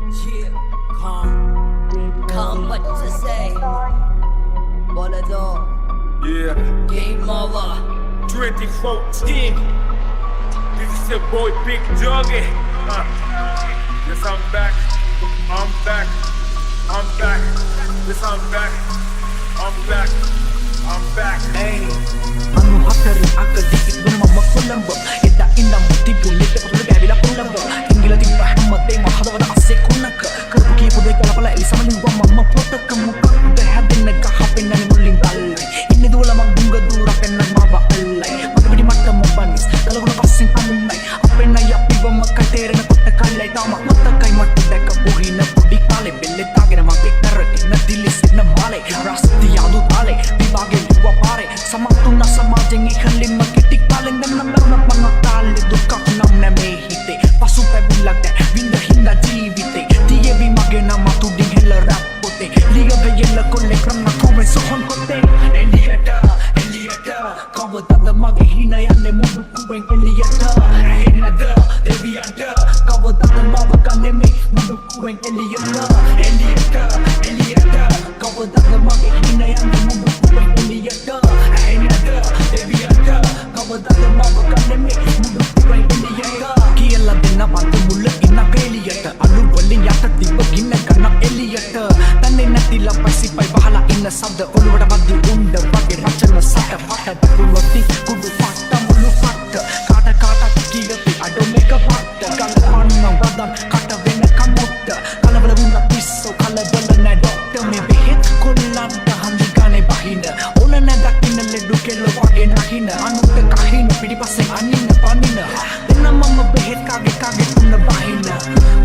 Yeah, calm what to say. Bola do. Yeah, Game over. 2014. This is your boy Big Doggy. Yes, I'm back. I'm back. I'm back. Yes, I'm back. I'm back. I'm back. Hey, anu hatari akadi ibnu mamma kolamba eda inda mutti bullet pulu gavila pulamba ingila tibba hammate mahadawada asse kunnaka karpu ki pude kalapala elisamani wa mamma potaka mukka de hadinna ka hapenna mullin dalle inni dula mang bunga dura penna maba allai magabidi matta mobanis kalaguna passin annai apenna yappiwa makka terena kotta kallai tama matta kai mattu deka buhina pudi kale belle tagena mage karati na dilisena male rasti yadu ale vibage luwa pare samatuna samajen ikhalimma kitik kalen ganna meruna panotale dukka namna me hite pasuta bilagde vinda hinda jeevite tiye bimage nama tudin hella rapote liga beyella kolle kranna kome sohon kote Eliata kawata da mage hina yanne mudu kuben Eliata henada devianta kawata da maba kanne me mudu kuben Eliata kawata da mage hina yanne mudu kuben Eliata henada devianta kawata da maba kanne me mudu kuben Eliata kiyalla denna patu mulla inna Eliata alu wallin yata tibba ginna kanna Eliata tanne natila pasi pai bahala inna sabda oluvada baddi unda bage rachana sata pata tapuloti kudu patta mulu patta kata kata kigati adomeka patta kalapanna wadan kata vena kamutta kalabala vunna pisso kalabala na doctor me behet kollanta handikane bahina onana dakkina leddu kello wage nahina anutta kahina pidipasse annina panina denna mamma behet kage tunna bahina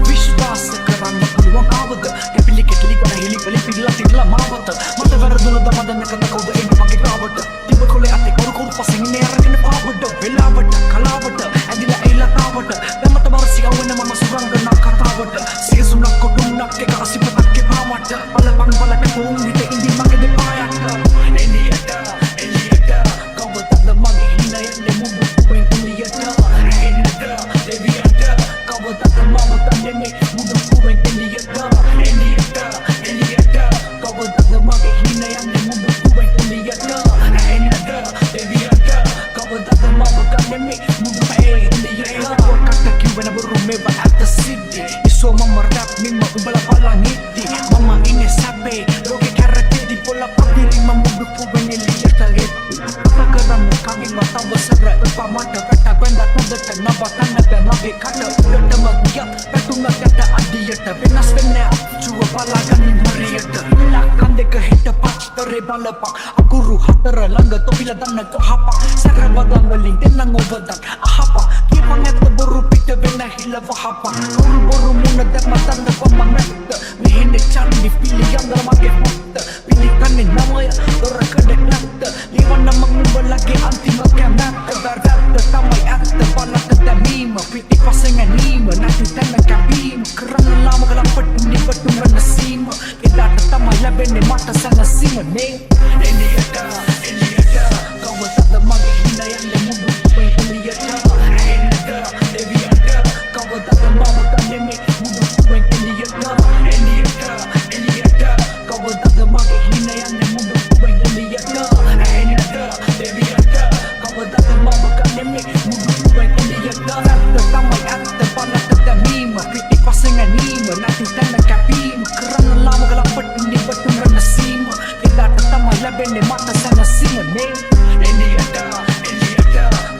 vishwas karanna puluwan kawada epili ketli kona hili pili pilla tidla mawata mata varaduna damadana kata kauda endu mage kawata tibba kole ate koru pasin neragena pawada velawata kalawata adila ila kawata damata barsi awena mama surangana katawata sesuna kodunna ke kasipatakke pamata palapang palake pungite indi mage de payata Eliata kawata da mage hina yanne mudu kuben Eliata henada deviata kawata da mama tanne me mudu kuben Eliata kawata da mage hina yanne mudu kuben Eliata henada deviata kawata da mama tanne me mudu kuben Eliata kata kiwena burume ba at the city iso mama rap mimma ubala pala niti mama ine sabe loge karate di pola padiri mama mudu kuben Eliata gitu katakan kami mata besar upamata kata benda tanda naba tanaka mage kata udah magiya petunga kata adiyata benas bena chuwa palagan mariyata ilakan de kahita patare balapa akuru hatara langa topila danna kahapa sarabadang galing tenang obadan ahapa kipangat boru pita bena hilava hapa boru muna dak matanda pamangata mihine chandi pili yang mage mutta pilikan ni namaya dorakade natta liwan namang balagi antima kanata darata tamay atta palakata mima piti pasengan nima nati tanna kabima karana lama kalapat ni batunga nasima kedata tamay labene mata sana sima ne Eliata kawata da mage hina yanne mudu kuben Eliata henada deviata kawata da mama tanne me mudu kuben Eliata kawata da mage hina yanne mudu kuben Eliata henada deviata kawata da mama tanne me mudu kuben Eliata tamay atta palakata mima piti pasengan nima nati tanna kabima karana lama kalapat ni batunga nasima kedata tamay labene mata sana sima ne Eliata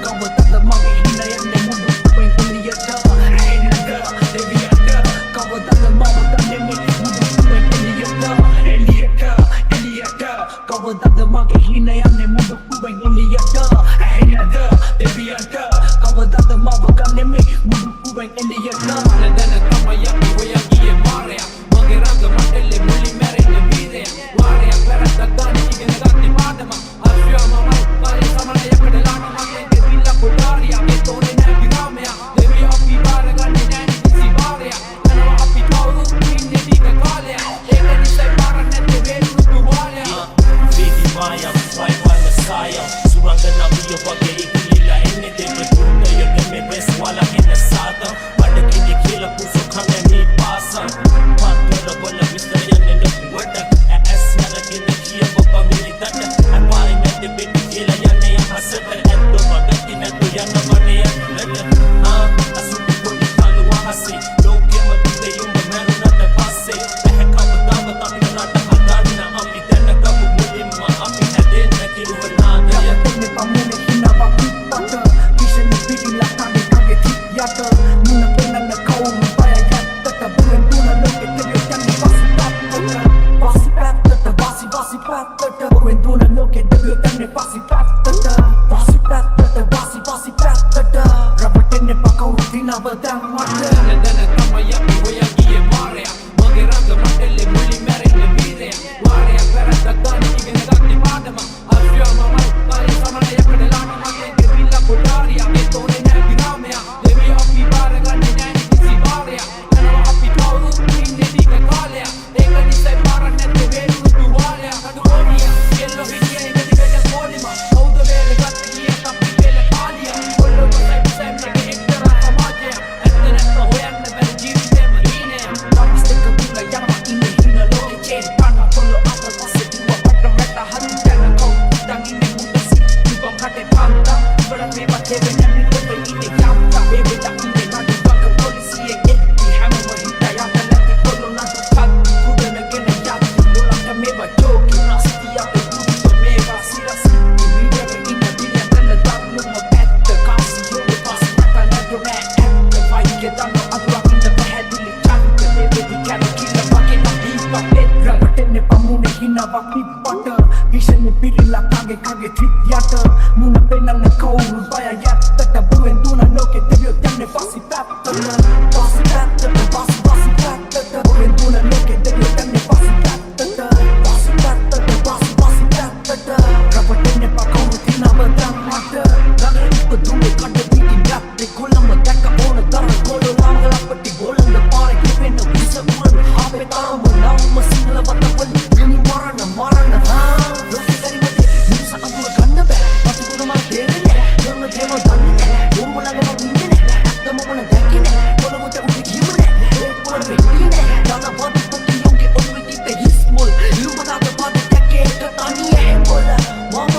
kawata da mage hina yanne mudu kuben Eliata henada deviata kawata da mama tanne me mudu kuben Eliata kawata da mage hina yanne mudu kuben Eliata henada deviata kawata da mama tanne me mudu kuben Eliata Nadana tamaya iwayagi e marea Mageraga matelle mulli merene videa Warea perata dani igene dati padama Asya mamai pari samana yakna හිනාවක් නිප්පට විෂණ පිරිලා කගේ ත්‍රිත් යට මුණ පෙන්නන්න කවුරු බය යත්තට බුවෙන් දුන ලෝකෙ දෙවියෝ යන්නේ පස්සි පැත්තට පස්සි පැත්තට පස්සි පැත්තට බුවෙන් දුන ලෝකෙ දෙවියෝ යන්නේ පස්සි පැත්තට පස්සි පැත්තට පස්සි පැත්තට රපටෙන්නේ පකවුරු තිනව දන්නට ගගන උපදුමේ කඩ පිටි ගැත්තේ කොළඹ දැක ඕන තරම් ගොඩ ලාංගලපටි ගොල්ලන්ද පාරේ කිවෙන්න විස මුරන අපේ තාම නවම සිංහල වතවල මිනි මරණ ලෝකෙ දරිමතේ මිනිස අඳුර ගන්න බෑ අපි ගොඩ මා දෙන්නේ යන්න දේම දන්නේ උඹලගේ මම ඉන්නේ ඇත්තම මොන දැකිනේ පොළොවට උඩ ගියුනේ ඒ පොළ වෙන්නේ දාන පොත් පොටි යෝගේ ඔළුවේ තිබ්බේ හිස්මොල් ඉරුමදාක පද දැකේ තනියේ පොළ මම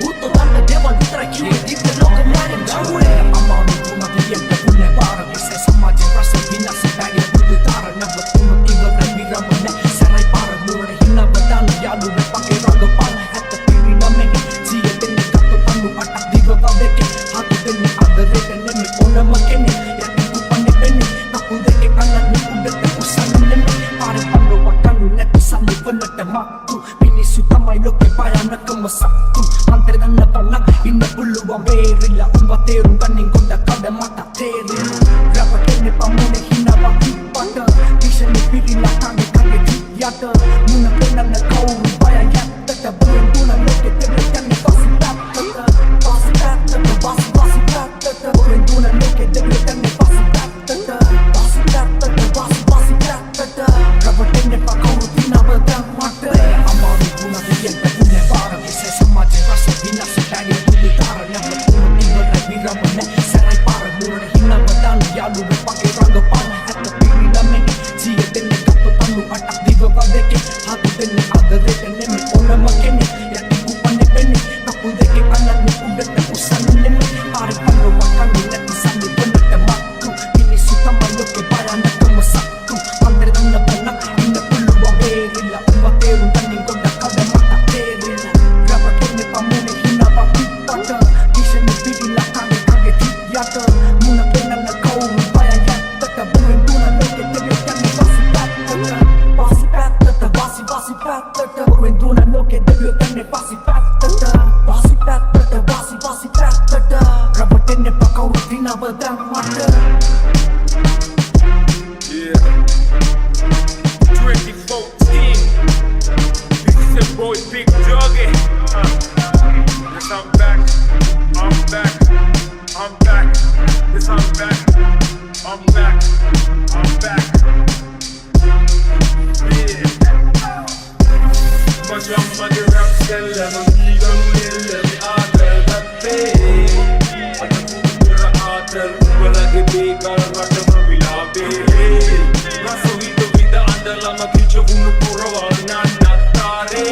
උත්තර ගන්න දේවල් විතර කිව්වේ දිව්‍ය ලෝක නැරෙන් ගාවේ අමාරු තුමතියෙන් පුනේ පාර විශේෂ සමාජ රස විනාශ බැරි බුදු තාර නවතුන ඉවර විරමනේ සරයි පාර මුරේ හිනා බදාන යාළුවේ පකේ රංගපාන හැත පිරිනමනේ සිය දෙන්නේ කප්ප පන්නු අටක් දිව වදකේ හතු දෙන්නේ අදරේ නෙමෙයි ඕනම කෙනේ යටි කුපන්නේ දෙන්නේ කපු දෙකේ කන්නත් උඩට උසන්නේ පාරේ පන්නු වකන්නු නැති සම්ලි වන්නට මක්තු මිනිස්සු තමයි ලෝකේ භයානකම සත්තු අන්තර ගන්න පන්නක් ඉන්න පුළුවන් වේරිලා උඹ තේරුම් ගන්නින් කොට කඩ මට තේරෙනවා රපටෙන්නේ පමුණේ හිනාවක් නිප්පට විෂණ පිරිලා කගේ යට මුණ පෙන්නන්න කවුරු බය යත්තට බුවෙන් දුන ලෝකෙ දෙවියෝ යන්නේ පස්සි පැත්තට බුවෙන් දුන ලෝකෙ දෙවියෝ යන්නේ පස්සි පැත්තට රපටෙන්නේ පකවුරු තිනව දන්නට අමාරු තුමතියෙන් පුනේ පාර විශේෂ සමාජ රස විනාශ බැරි බුදු තාර නවතුන ඉවර විරමනේ සරයි පාර මුරේ හිනා බදාන යාළුවේ පකේ රංගපාන හැත පිරිනමනේ සිය දෙන්නේ කප්ප පන්නු අටක් දිව වදකේ හතු දෙන්නේ අදරේ නෙමෙයි ඕනම කෙනේ යටි කුපන්නේ දෙන්නේ කපු දෙකේ කන්නත් උඩට උසන්නේ පාරේ පන්නු වකන්නු නැති සම්ලි වන්නට මක්තු මිනිස්සු තමයි ලෝකේ භයානකම සත්තු අන්තර ගන්න පන්නක් ඉන්න පුළුවන් වේරිලා උඹ තේරුම් ගන්නින් කොට කඩ මට තේරෙනවා රපටෙන්නේ පමුණේ හිනාවක් නිප්පට විෂණ පිරිලා කගේ යට මුණ පෙන්නන්න කවුරු බය යත්තට බුවෙන් දුන ලෝකෙ දෙවියෝ යන්නේ පස්සි පැත්තට බුවෙන් දුන ලෝකෙ දෙවියෝ යන්නේ පස්සි පැත්තට රපටෙන්නේ පකවුරු තිනව දන්නට Yeah. 2014. This is your boy Big Doggy. Yes, I'm back. I'm back. I'm back. Yes, I'm back. I'm back. I'm back. Yeah. Much I'm mother rap still and I'm legal little other that day. I'm the other well I get big all right to me love it. Raso vida andalama kichu unu purawa nannatare.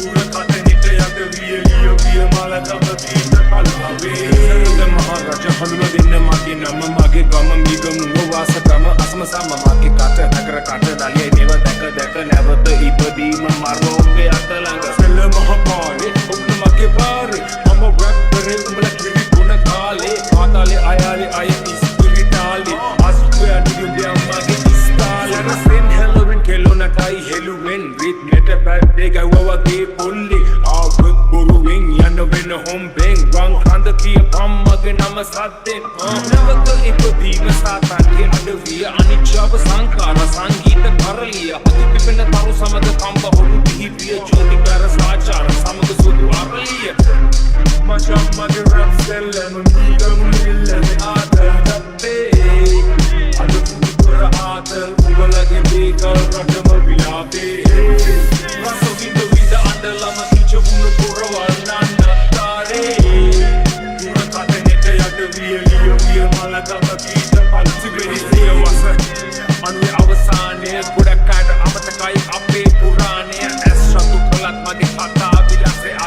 Pura katanite yate viya malakama kita kalave. Sarada maharaja hanula dinna mage nama mage gama migam nu wasakama asma sama mage kata nagara kata daliye neva daka navata ipadima marro pe atalanga sella mahapare umna mage bare mama rap kare umla kiri guna kale atale ayale ayati spiritale aspe anu de mage istale rasen halloween kelona tai halloween with meta pat de gawa ge polli avut boruwen yanna wen home bang rang khanda kiya pammage nama satten navaka ipadima satange adaviya anicchava sankara sangeeta karaliya hatu pipena taru samaga kamba hodu bihiviya jyotikara saachara samaga sudu araliya Masha mage rap stella no nigam lilla me aadar datte adu pura aadar ubalage bekal ratama vilape raso vida andalama kichu unu purawal nannatare pura katanete yate viya malagama kita palsi beri siya wasa anwe avasane pudakada amatakai ape purane asratu kalat mage kata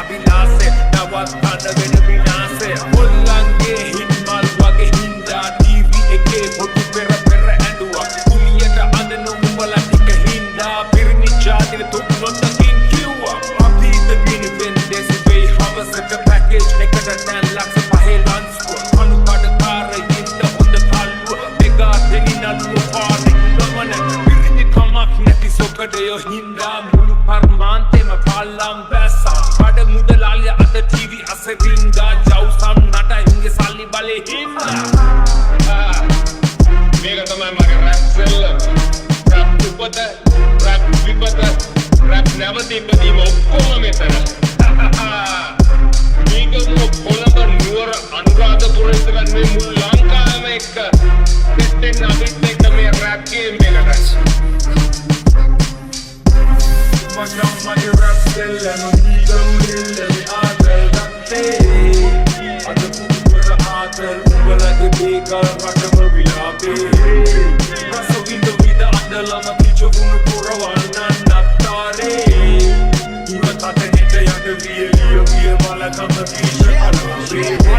abilase nawatana ven vinase ollange hinmal wage hinda tv eke photo pera anduwa kuliyata adanu umbala tika hinda pirni jadile tuknotakin kiwa abita bin desi way havasata package nekada 10 lakhs pahe lunch anu kada kara yinda honda kallu mega deninalu paare gamana pirni kamak nati sokade yo hinda mulu පර්මාන්තෙම පල්ලම් බැස්සා බඩ මුදලාලිය අද TV අසරින්ගා ජව්සම් නටයින්ගේ සල්ලි බලේ හින්දා මේක තමයි මගේ rap සෙල්ලම rap උපත rap විපත rap නැවතීමදීම ඔක්කොම මෙතන මේක කොළඹ නුවර අනුරාධපුර ඉඳන් මේ මුළු ලංකාවම එක්ක දෙන්න අපිත් එක්ක මේ රැප් ගේම් එකට මචං මගේ රැප් සෙල්ලම නීගම් ලිල්ලේ ආදල් ගත්තේ අද පුදුවර ආදල් උඹලගේ බේකල් රටම විලාපේ රසවින්ද විද අදලම පිචුකුණු පුරවල් නන්නත්තාරේ දුරතට හෙට යට විය මලකම කීෂ අනාවේ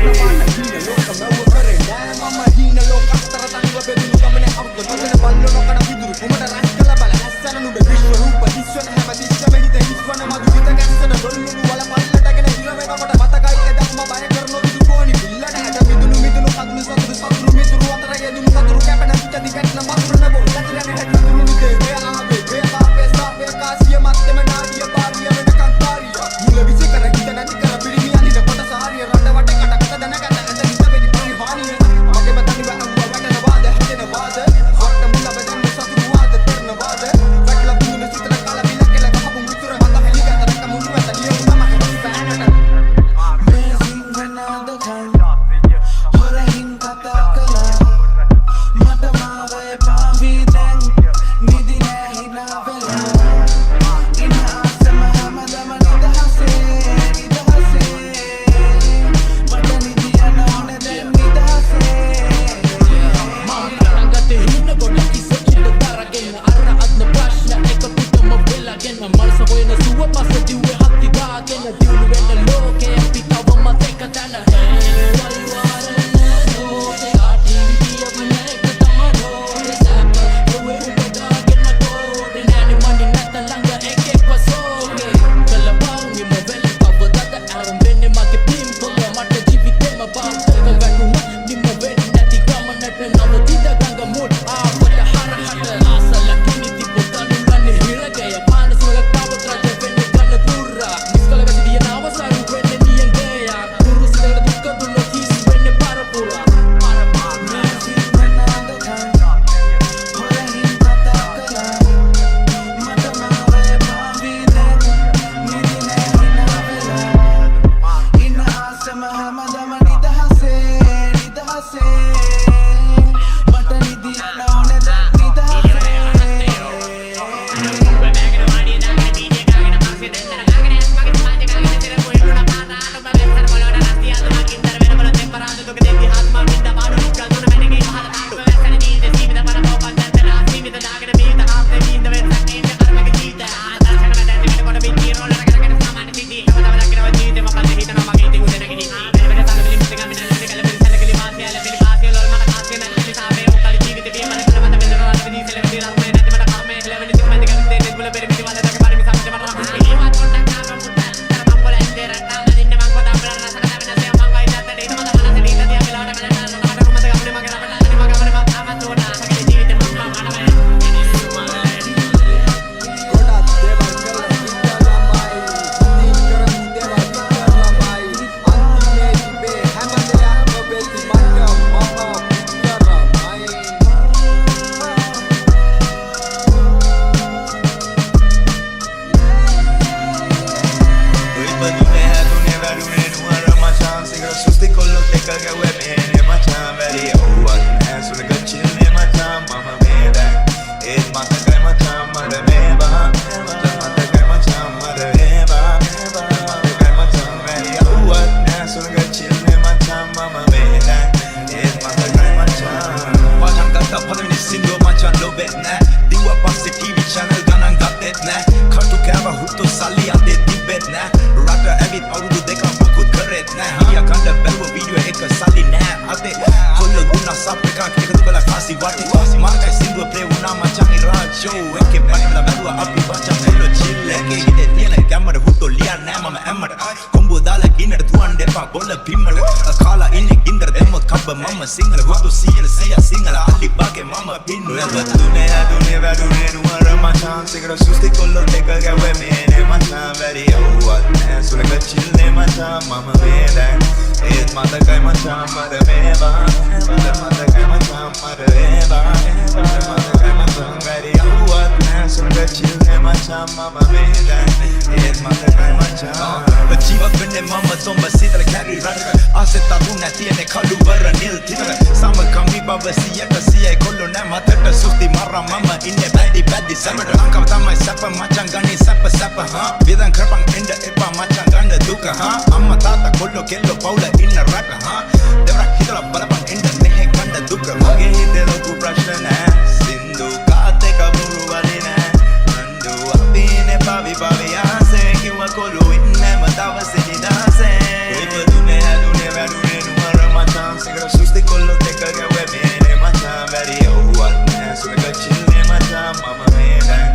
Mama single, who to see, see a single, Ali Bake, Mama Pin, never do, never do, never do, never do, මචාන් සිගර සුස්ති කොල්ලොත් එක ගැව්වෙමේනේ මචාන් වැඩි යව්වත් නෑ සුළඟ චිල්නේ මචාන් මම මේ දැන් ඒත් මතකයි මචාන් මර මේවා මතකයි මචාන් මර ඒවා මතකයි මචාන් වැඩි යව්වත් නෑ සුළඟ චිල්නේ මචාන් මම මේ දැන් ඒත් මතකයි මචාන් ජීවත් වෙන්නේ මම තොඹ සිතල කැරි රටක ආසෙත් අරුණ තියෙන්නේ කළු වර නිල් තිතක සමකම්මි බව සියට සියයි කොල්ලෝ නෑ මතට සුස්ති මරා මම ඉන්නේ බැදි සැමට ලංකාව තමයි සැප මචං ගන්නේ සැප විදන් කරපන් එන්න එපා මචං ගන්න දුක අම්මා තාත්තා කොල්ලෝ කෙල්ලෝ පවුල ඉන්න රට දෙවරක් හිතලා බලපන් එන්න මෙහෙ ගන්න දුක මගේ හිතේ ලොකු ප්‍රශ්න නෑ සින්දු කාත් එක බුරු වලේ නෑ අන්දු අපි ඉන්නේ බවි ආසේ කිව්ව කොල්ලෝ ඉන්නේ දවසේ නිදාසේ ඉපදුනේ හැදුනේ වැඩුනේ නුවර මචං සිගර සුස්ති කොල්ලෝ දෙක ගැව්වෙමේනේ මචං වැඩි යව්වත් නෑ සුළඟ චිල්නේ මචං මම මේ දැන්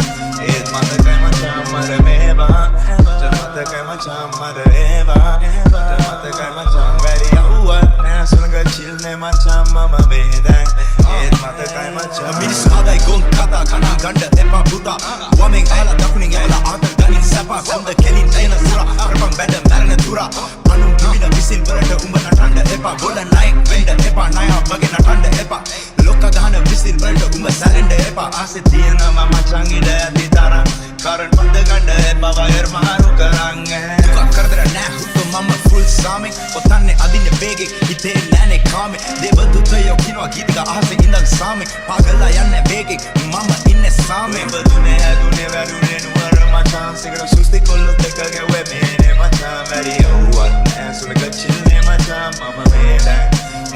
ඒත් මතකයි මචං මර මේවා මතකයි මචං මර ඒවා මතකයි මචං වැඩි යව්වත් නෑ සුළඟ චිල්නේ මචං මම මේ දැන් ඒත් මතකයි මචං මිනිස්සු ආදයි ගොන් කතා කනා ගන්න එපා පුතා වමෙන් අහලා දකුණින් ඇවිල්ලා ආතල් ගනින් සපා කොන්ද කෙලින් තේන සුරා කරපන් බැඩ මැරෙන තුරා අනුන් කිවින විසිල් වලට උඹ නටන්න එපා බොල නයික් වෙන්න එපා නයා වගේ නටන්න එපා ලොක්ක ගහන විසිල් වලට උඹ සැලෙන්න එපා ආසෙ තියෙනවා මචං ඉඩ ඇති තරම් කරන් පන්ද ගන්න එපා වයර් මාරු කරන් දුක කරදර නෑ හුතු මම ෆුල් සාමි ඔතන්නේ අදින්නේ වේගෙ හිතේ නෑනේ කාමේ දේවදූතයෝ කිනවා ගීතික අහසේ ඉඳන් සාමි පාගලා යන්නේ වේගෙ මම ඉන්නේ සාමි බදුනේ හැදුනේ වැඩුනේ නුවර මචං සිගර සුස්ති කොල්ලොත් එක ගැව්වෙමේනේ මචං වැඩි යව්වත් නෑ සුළඟ චිල්නේ මචං මම මේ දැන්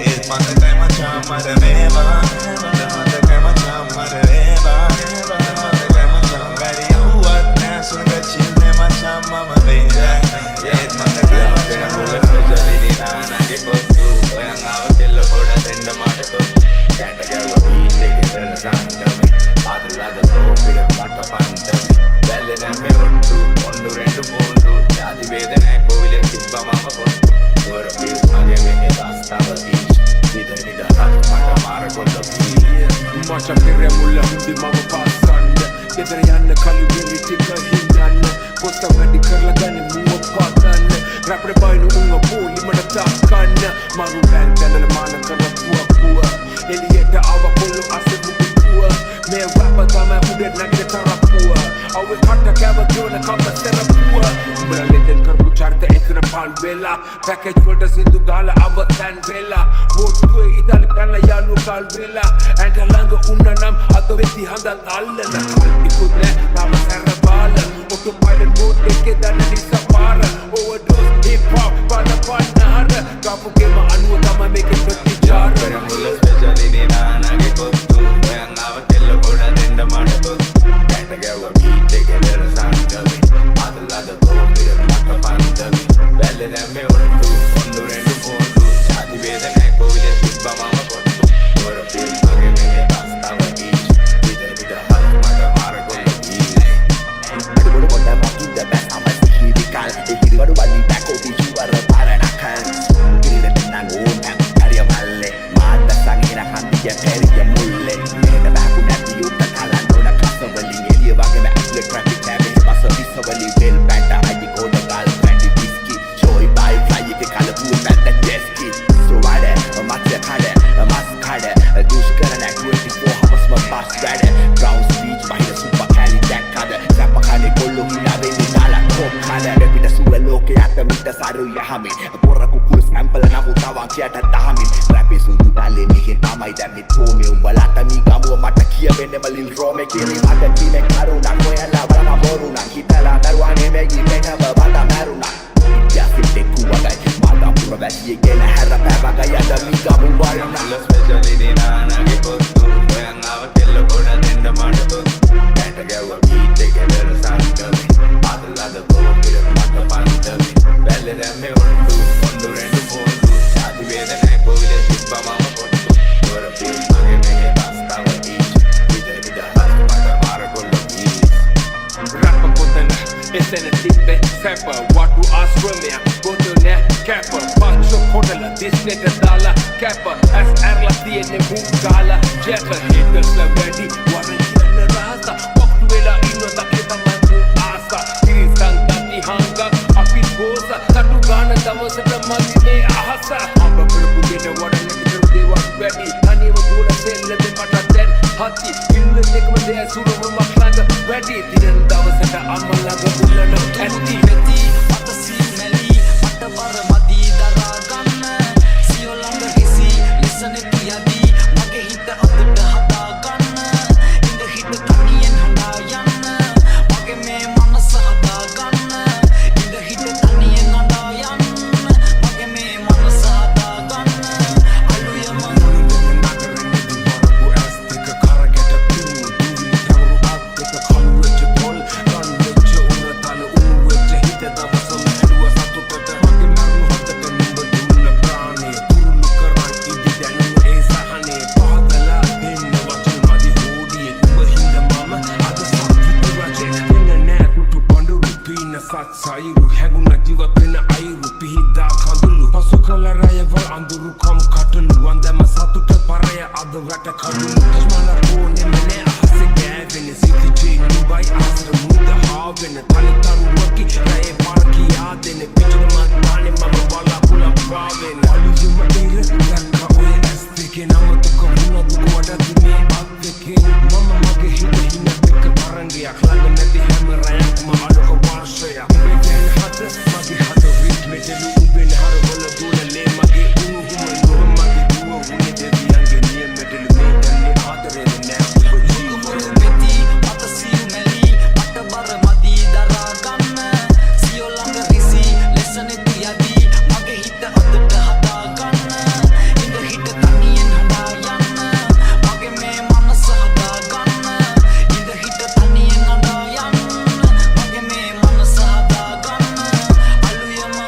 ඒත් මතකයි මචං මර මේවා මතකයි මචං මර ඒවා මතකයි මචං වැඩි යව්වත් නෑ සුළඟ චිල්නේ මචං මම මේ දැන් ඒත් මතකයි මචං ජලිනි නානගේ කොත්තු ඔයන් ආව කෙල්ල පොඩ දෙන්න මට කොත්තු කැට ගැව්ව බීට් එකේ දෙන සංගමේ ආදලාද තෝපිර මට පන්තමේ වැල්ලේ නැමෙ රොට්ටු ඔන්නු රෙන්ඩු පොන්ඩු ජාති වේදනෑ කොවිලෙන් තිබ්බා මම කොත්තු වර බීස් මගේ මෙහෙ දස්තාව බීච් විතර නිදහස් මට මාර කොල්ල මචං පෙරේ මුල්ල හින්දි මම පාස්සන්න ගෙදර යන්න කලින් විරි ටික හින්දන්න පොත්ත වැඩි කරලා ගන්නේ මුව පාතන්න රැප්රේ බයිනු උංග පොලි මට තාක්කන්න මරු බෑන් දැනල මාන කරලා පුව එලියට ආව කොල්ලෝ අසෙ මුකුව මේ රැප තමයි උඩේ නැගිට තරපුව අවුල් කට කැව ගොන කම්ම සරපුව උඹලා ලෙතෙන් කරපු චරිත එකන පාල් වෙලා පැකේජ් වලට සින්දු ගාලා අවතන් වෙලා මොට්ටුවේ ඉදල් කරලා යාළු කල් වෙලා ඇන්ට ළඟ උන්න නම් අත වෙති හඳන් අල්ලන ඉක්ුත් නෑ තාම සැර බාල ඔටෝ පයිලට් බෝඩ් එකේ දන්න නිසා පාර ඕවර්ඩෝස් හිප් හොප් පන්නහර ගාපුගේම අනුව තමයි මේකේ ප්‍රතිචාර මුල ස්පෙෂලි නානගේ කොත්තු ඔයන් ආව කෙල්ල පොඩ දෙන්න මට කොත්තු කැට ගැව්ව බීට් එකේ දෙන සංගමේ ආදලාද තෝපිර මට පන්තමේ වැල්ලේ නැමෙ ඔට්ටු ඔන්නු රෙන්ඩු පොන්ඩු ජාති වේදනෑ කොවිලෙන් තිබ්බා මම කොත්තු වර බීස් මගේ මෙහෙ දස්තාව බීච් විතර නිදහස් මට මාර කොල්ල beach Everybody want that monkey, the best I'm a security guy. If you go to Bali, back over you are a paranakan. Get it in an old and carry a male. Mata sang in a hand, you carry a mule. In the back of that, you can call and know the class of a link. You are going to actually traffic cabbage. Bus of this over the bill, better. I go to Gal, Brandy whiskey. Show it by fly, you can call a pool, and that jet ski. So why there? A matcha card, a mask card, a douche gun, and 24 hours, my bus ride. Brown speech by the super Cali Jack card. කොල්ලෝ හිනාවෙන්නේ දාලා කොම් කාලා රැපිට සුව ලෝකේ අත මිට සරු යහමින් පොර කුකුළු සැම්පල් නමු තවන් කියට දහමින් රැපේ සුදු තාලේ මෙහෙන් තමයි දැම්මේ තෝමේ උඹලාට මී ගමුව මට කියවෙන්නේ මලින් රෝමේ කියන්නේ මට කිනේ කරුණා කොයලා බලම බොරුණා හිතලා දරුවානේ මේකි මේකම බඩ මරුණා ඉතියාසිට කුවගයි මාදම් ප්‍රවැසියේ ගෙන හැර පැවගය යද මී ගමු වරුණා ස්පෙෂලි නානගේ කොත්තු ඔයන් ආව කෙල්ල පොඩ දෙන්න මට කොත්තු කැට ගැව්ව බීට් එකේ දෙන සංගමේ ආදලාද තෝපිර මට පන්තමේ වැල්ලේ නැමෙ ඔට්ටු ඔන්නු රෙන්ඩු පොන්ඩු ජාති වේදනෑ කොවිලෙන් තිබ්බා මම කොත්තු වර බීස් මගේ මෙහෙ දස්තාව බීච් විතර නිදහස් මට මාර කොල්ල බීච් රැප කොතන එතන තිබ්බේ සැප වටු ආශ්‍රමය ගොතනේ කැප පච්ච කොටල දිස්නෙට දාලා කැප ඇස් ඇරලා තියෙන්නේ මුං ගාලා ජැක හිටස්ලා වැඩි වරන් කියන්න රහස වක්තු වෙලා සුරවමක් ළඟ වැඩි දිනෙන් දවසට අම්මලඟ උල්ලන ඇති වෙති අත සීමැලි අතවර මදී දරා ගන්න සියෝ ළඟ කිසි ලෙසනේ තියදී මගේ හිත අතට හදා ගන්න ඉඳ හිත තනියෙන් හඳා යන්න මගේ මේ මනස හදා ගන්න ඉඳ හිත තනියෙන් හඳා යන්න මගේ මේ මනස හදා ගන්න අලුයම සයිරු හැඟුණ ජීවත් වෙන අයිරු පිහිදා කඳුළු පසු කළ රයවල් අඳුරු කම් කටළු වන්දම සතුට පරය අද වැට කඩුළු කස්මල ඕනෙම නෑ අහසේ ගෑවෙන සිතිජේ නුබයි ආසර මුද හාවෙන තනිතරුවකි රයේ පාරකියා දෙන පිටුම තානේ මම බලාකුල පාවෙන අලුයුම ඉර දැක්ක ඔය ඇස් දෙකේ නමතක වුණද ගොඩදි මේ අත් දෙකේ මම මගේ හිත හින දෙක තරංගයක් ළඟ නැති හැම රයක්ම අඩක වර්ෂයක් Magi hata ritme telu ubin har wala dula le magi unu humalu magi duwa uni devi ange niye medel me danne adare de na මුළු වෙති අත සීමැලි අතවර මදී දරා ගන්න සියෝ ළඟ කිසි ලෙසනේ තියදී මගේ හිත අතට හදා ගන්න ඉඳ හිත තනියෙන් හඳා යන්න මගේ මේ මනස හදා ගන්න ඉඳ හිත තනියෙන් හඳා යන්න මගේ මේ මනස හදා ගන්න අලුයම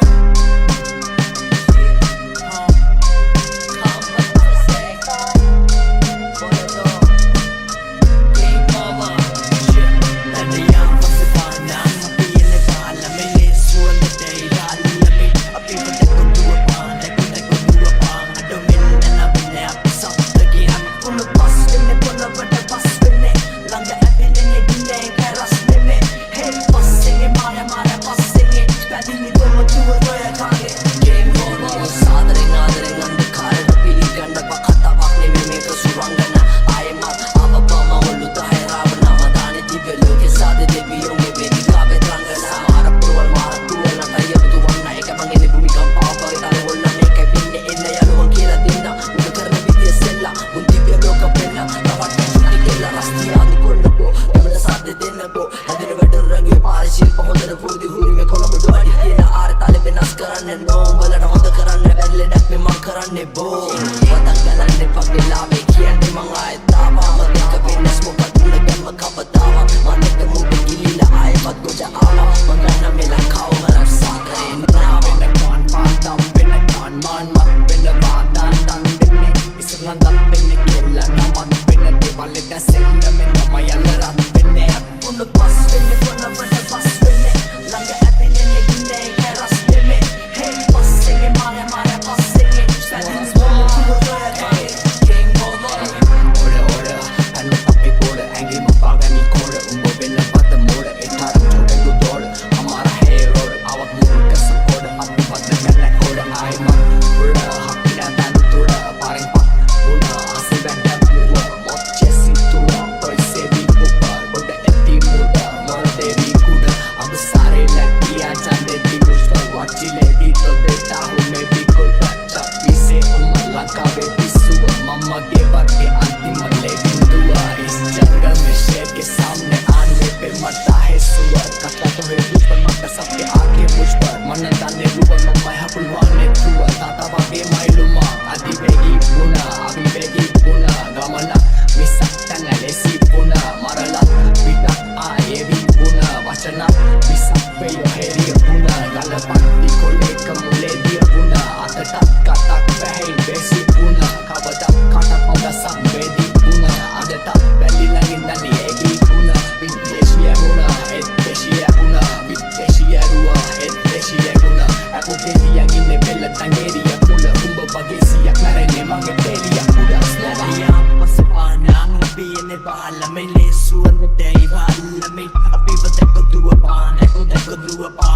May lesu and the day, but let me. I be but that could do a bond, that could do a bond.